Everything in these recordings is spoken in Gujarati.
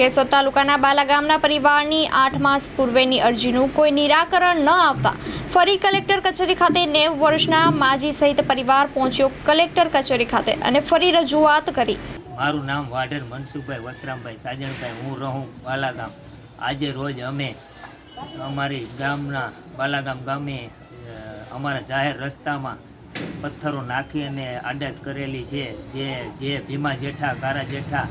કેશોદ તાલુકાના બાલા ગામના પરિવારની 8 માસ પૂર્વેની અરજીનું કોઈ નિરાકરણ ન આવતા ફરી કલેક્ટર કચેરી ખાતે 90 વર્ષના માજી સહિત પરિવાર પહોંચ્યો કલેક્ટર કચેરી ખાતે અને ફરી રજૂઆત કરી। મારું નામ વાઢેર મનસુખભાઈ વસરામભાઈ સાજણભાઈ, હું રહું બાલાગામ। આજે રોજ અમે અમારી ગામના બાલાગામ ગામે અમારા જાહેર રસ્તામાં પથ્થરો નાખી અને આડાશ કરેલી છે। જે ભીમા જેઠા, કારા જેઠા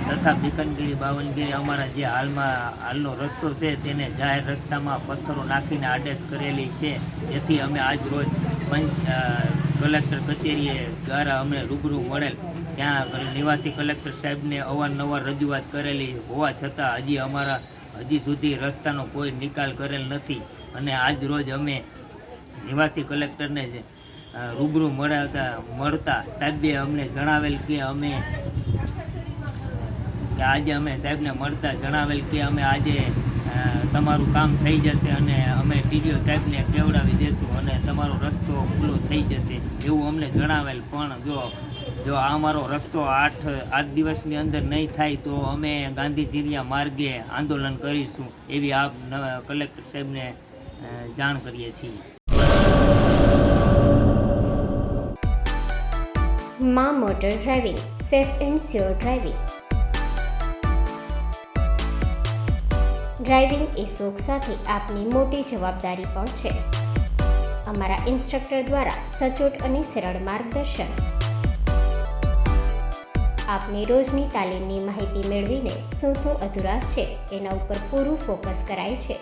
તથા બિકનગીરી, બાવનગીરી અમારા જે હાલનો રસ્તો છે તેને જાહેર રસ્તામાં પથ્થરો નાખીને આડેશ કરેલી છે। જેથી અમે આજ રોજ કલેક્ટર કચેરીએ દ્વારા અમને રૂબરૂ મળેલ, ત્યાં નિવાસી કલેક્ટર સાહેબને અવારનવાર રજૂઆત કરેલી હોવા છતાં હજી સુધી રસ્તાનો કોઈ નિકાલ કરેલ નથી। અને આજ રોજ અમે નિવાસી કલેક્ટરને રૂબરૂ મળતા સાહેબે અમને જણાવેલ કે આજે તમારું કામ થઈ જશે અને અમે ટીડીઓ સાહેબને કેવડાવી દેશું અને તમારો રસ્તો ખુલ્લો થઈ જશે એવું અમને જણાવેલ। પણ જો આ અમારો રસ્તો 8 દિવસની અંદર નહીં થાય તો અમે ગાંધીજીના માર્ગે આંદોલન કરીશું એવી આપ કલેક્ટર સાહેબને જાણ કરીએ છીએ। માં motor driving, safe and sure driving. Driving એ શોખ સાથે આપની મોટી જવાબદારી પણ છે। અમારા ઇન્સ્ટ્રક્ટર દ્વારા સચોટ અને સરળ માર્ગદર્શન, આપની રોજની તાલીમની માહિતી મેળવીને શું અધુરાશ છે એના ઉપર પૂરું ફોકસ કરાય છે।